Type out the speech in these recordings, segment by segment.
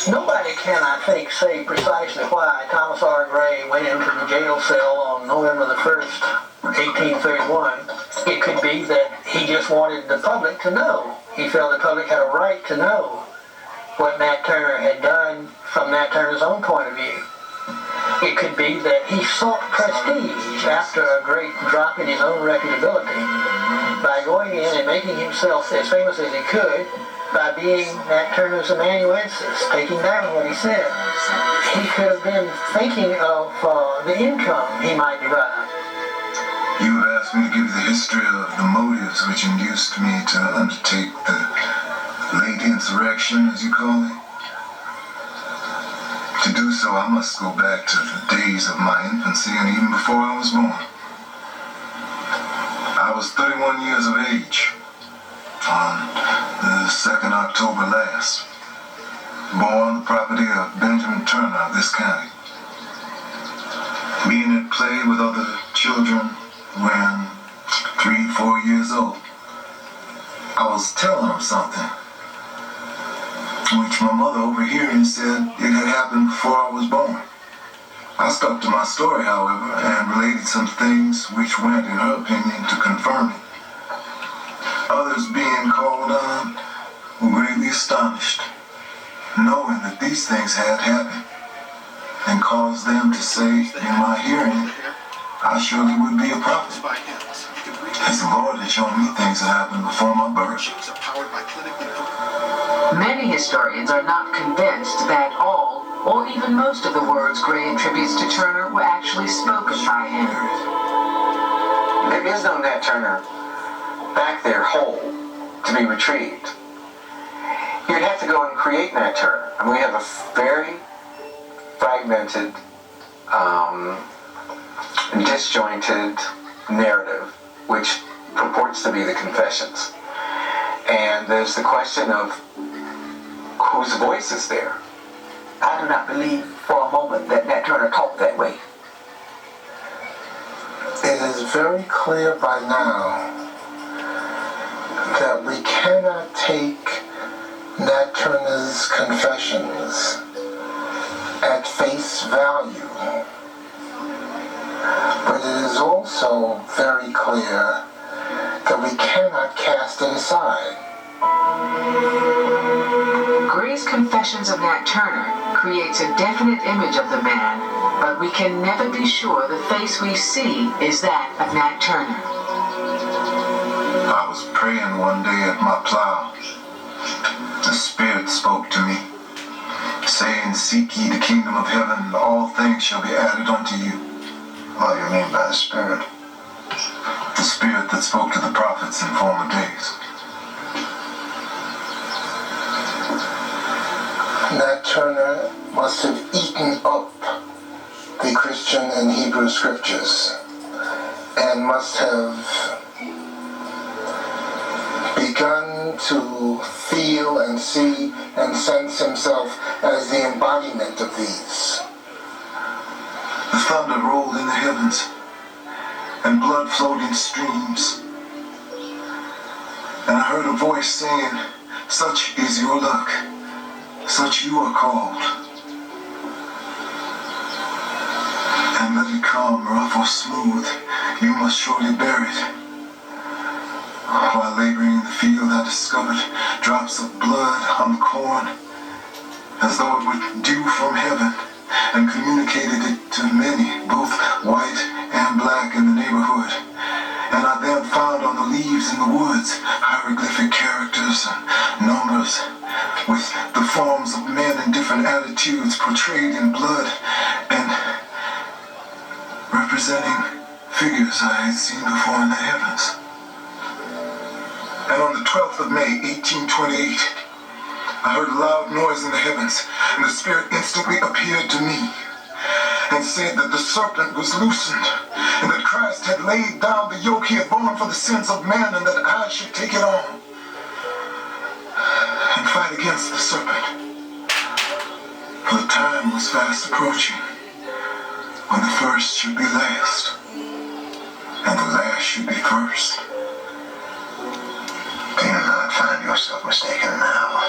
Nobody can, I think, say precisely why Thomas R. Gray went into the jail cell on November the 1st, 1831. It could be that he just wanted the public to know. He felt the public had a right to know what Nat Turner had done from Nat Turner's own point of view. It could be that he sought prestige after a great drop in his own reputability by going in and making himself as famous as he could by being Nat Turner's amanuensis, taking down what he said. He could have been thinking of the income he might derive. You have asked me to give the history of the motives which induced me to undertake the late insurrection, as you call it. To do so, I must go back to the days of my infancy and even before I was born. I was 31 years of age on the 2nd October last, born on the property of Benjamin Turner of this county. Being at play with other children when 3, 4 years old, I was telling them something, which my mother overhearing said it had happened before I was born. I stuck to my story, however, and related some things which went, in her opinion, to confirm it. Others being called on were greatly astonished, knowing that these things had happened, and caused them to say, in my hearing, I surely would be a prophet, as the Lord had shown me things that happened before my birth. Many historians are not convinced that all, or even most of the words Gray attributes to Turner were actually spoken by him. There is no Nat Turner back there whole to be retrieved. You'd have to go and create Nat Turner. I mean, we have a very fragmented, disjointed narrative which purports to be the Confessions. And there's the question of whose voice is there. I do not believe for a moment that Nat Turner talked that way. It is very clear by now that we cannot take Nat Turner's confessions at face value. But it is also very clear that we cannot cast it aside. Gray's Confessions of Nat Turner creates a definite image of the man, but we can never be sure the face we see is that of Nat Turner. I was praying one day at my plow. The Spirit spoke to me, saying, "Seek ye the kingdom of heaven, and all things shall be added unto you." What do you mean by the Spirit? The Spirit that spoke to the prophets in former days. Nat Turner must have eaten up the Christian and Hebrew scriptures and must have begun to feel and see and sense himself as the embodiment of these. The thunder rolled in the heavens, and blood flowed in streams. And I heard a voice saying, "Such is your luck. Such you are called. And let it come rough or smooth, you must surely bear it." While laboring in the field, I discovered drops of blood on the corn, as though it were dew from heaven, and communicated it to many, both white and black in the neighborhood. And I then found on the leaves in the woods hieroglyphic characters and numbers with the forms of men in different attitudes portrayed in blood and representing figures I had seen before in the heavens. And on the 12th of May, 1828, I heard a loud noise in the heavens, and the Spirit instantly appeared to me and said that the serpent was loosened, and that Christ had laid down the yoke he had borne for the sins of man, and that I should take it on and fight against the serpent. For the time was fast approaching when the first should be last, and the last should be first. Do not find yourself mistaken now.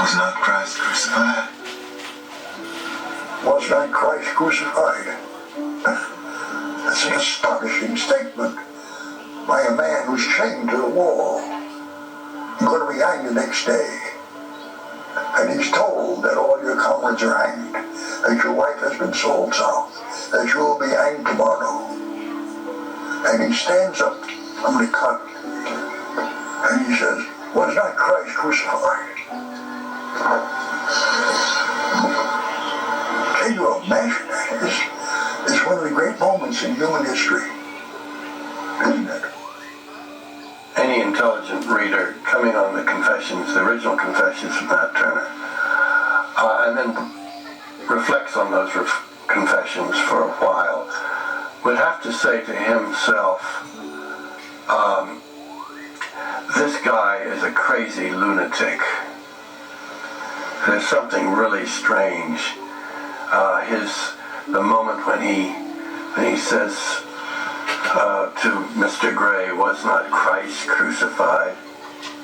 Was not Christ crucified? Was not Christ crucified? That's an astonishing statement by a man who's chained to the wall. You're going to be hanged the next day. And he's told that all your comrades are hanged, that your wife has been sold south, that you will be hanged tomorrow. And he stands up from the cut and he says, was not Christ crucified? Can you imagine that? It's one of the great moments in human history, isn't it? Any intelligent reader coming on the confessions, the original confessions of Nat Turner, and then reflects on those confessions for a while, would have to say to himself, this guy is a crazy lunatic. There's something really strange. The moment when he says to Mr. Gray, was not Christ crucified?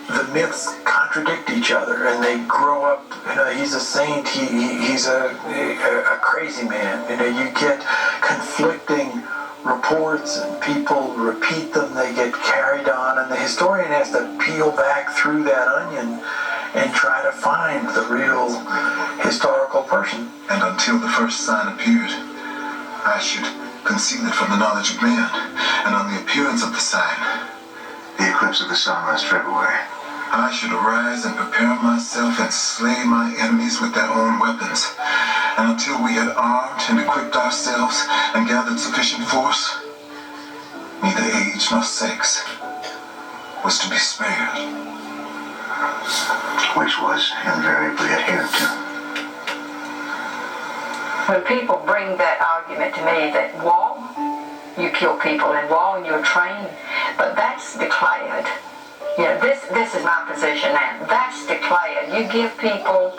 The myths contradict each other, and they grow up. He's a saint. He's a crazy man. You get conflicting reports, and people repeat them. They get carried on, and the historian has to peel back through that onion and try to find the real historical person. And until the first sign appeared, I should conceal it from the knowledge of man, and on the appearance of the sign, the eclipse of the sun last February, I should arise and prepare myself and slay my enemies with their own weapons. And until we had armed and equipped ourselves and gathered sufficient force, neither age nor sex was to be spared. Which was invariably adhered to. When people bring that argument to me that war, you kill people, and war you're trained, but that's declared. This is my position now. That's declared. You give people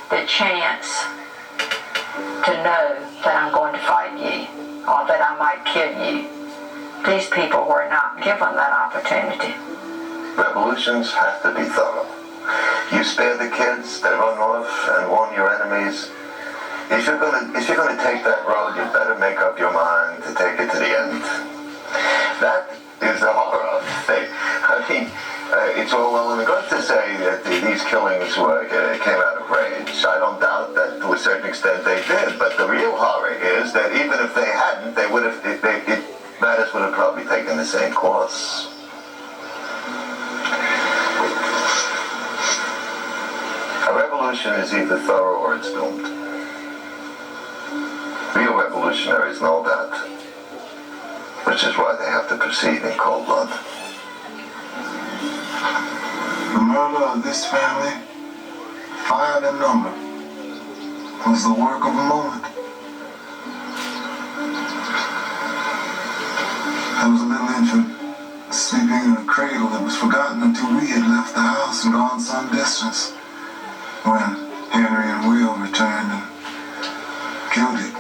the chance to know that I'm going to fight you or that I might kill you. These people were not given that opportunity. Revolutions have to be thorough. You spare the kids that run off and warn your enemies. If you're gonna take that road, you better make up your mind to take it to the end. That is the horror of the thing. I mean, it's all well and good to say that these killings came out of rage. I don't doubt that to a certain extent they did, but the real horror is that even if they hadn't, matters would have probably taken the same course. A revolution is either thorough or it's doomed. Real revolutionaries know that, which is why they have to proceed in cold blood. The murder of this family, 5 in number, was the work of a moment. I was a little infant, sleeping in a cradle that was forgotten until we had left the house and gone some distance, when Henry and Will returned and killed it.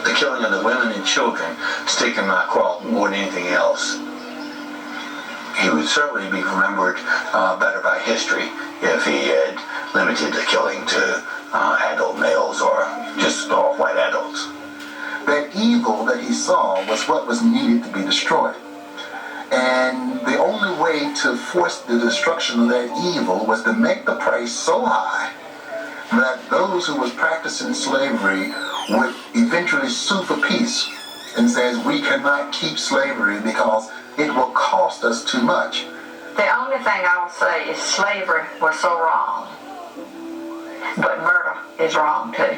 The killing of the women and children stick in my craw more than anything else. He would certainly be remembered better by history if he had limited the killing to adult males or just all white adults. That evil that he saw was what was needed to be destroyed. And the only way to force the destruction of that evil was to make the price so high that those who was practicing slavery would eventually sue for peace and says, we cannot keep slavery because it will cost us too much. The only thing I will say is slavery was so wrong, but murder is wrong too.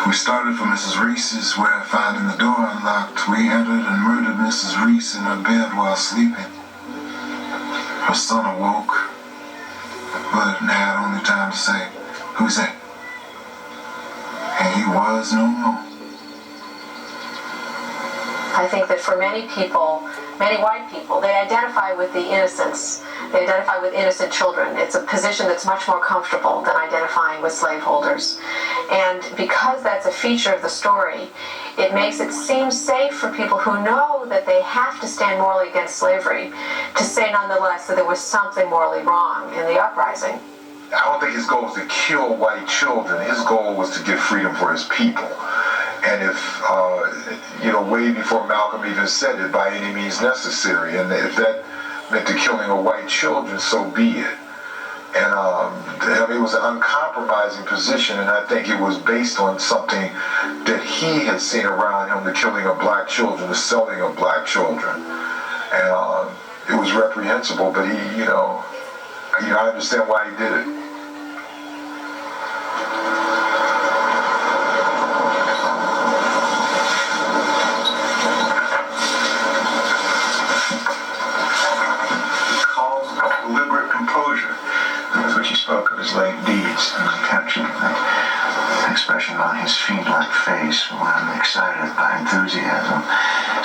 We started for Mrs. Reese's, where, finding the door unlocked, we entered and murdered Mrs. Reese in her bed while sleeping. Her son awoke, but had only time to say, "Who's that?" And he was no more. I think that for many people, many white people, they identify with the innocents. They identify with innocent children. It's a position that's much more comfortable than identifying with slaveholders. And because that's a feature of the story, it makes it seem safe for people who know that they have to stand morally against slavery to say nonetheless that there was something morally wrong in the uprising. I don't think his goal was to kill white children. His goal was to get freedom for his people. And if, way before Malcolm even said it, by any means necessary, and if that meant the killing of white children, so be it. And it was an uncompromising position, and I think it was based on something that he had seen around him, the killing of black children, the selling of black children. And it was reprehensible, but he, I understand why he did it. His late deeds, and I captured the expression on his fiend-like face when excited by enthusiasm,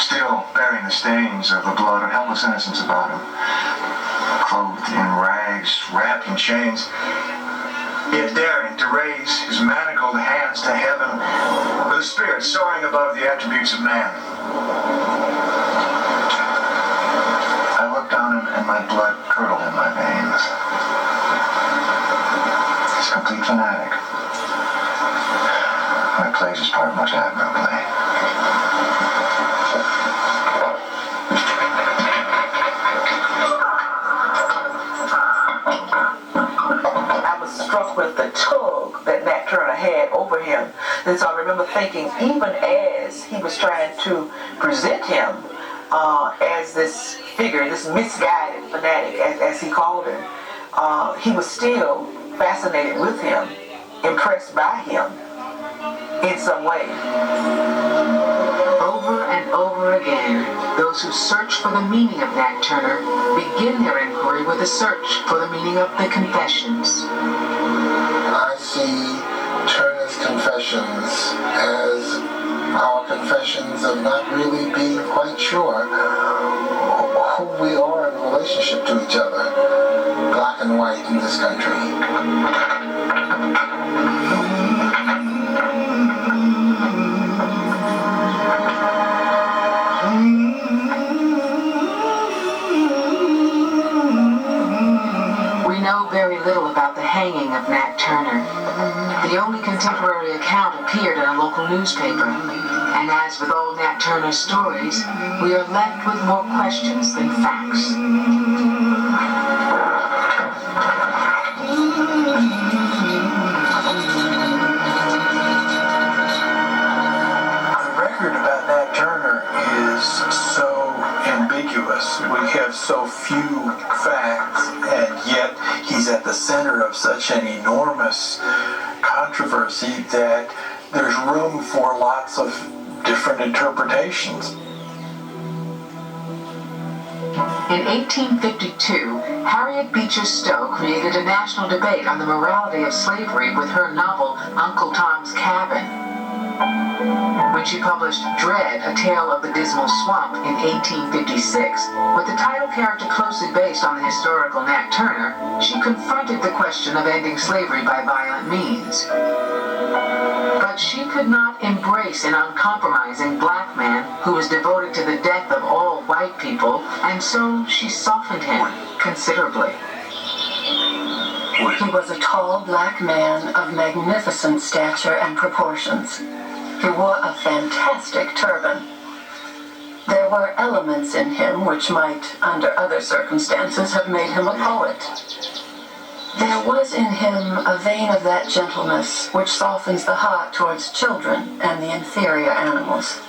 still bearing the stains of the blood of helpless innocents about him. Clothed in rags, wrapped in chains, yet daring to raise his manacled hands to heaven with a spirit soaring above the attributes of man. I looked on him and my blood curdled in my veins. Complete fanatic. My plays his part much admirably. I was struck with the tug that Nat Turner had over him. And so I remember thinking, even as he was trying to present him as this figure, this misguided fanatic, as he called him, he was still fascinated with him, impressed by him in some way. Over and over again, those who search for the meaning of Nat Turner begin their inquiry with a search for the meaning of the Confessions. I see Turner's Confessions as our confessions of not really being quite sure who we are in relationship to each other, black and white in this country. We know very little about the hanging of Nat Turner. The only contemporary account appeared in a local newspaper. And as with all Nat Turner stories, we are left with more questions than facts. The record about Nat Turner is so ambiguous. We have so few facts, and yet he's at the center of such an enormous controversy that there's room for lots of different interpretations. In 1852, Harriet Beecher Stowe created a national debate on the morality of slavery with her novel Uncle Tom's Cabin. When she published Dread, A Tale of the Dismal Swamp in 1856, with the title character closely based on the historical Nat Turner, she confronted the question of ending slavery by violent means. But she could not embrace an uncompromising black man who was devoted to the death of all white people, and so she softened him considerably. He was a tall black man of magnificent stature and proportions. He wore a fantastic turban. There were elements in him which might, under other circumstances, have made him a poet. There was in him a vein of that gentleness which softens the heart towards children and the inferior animals.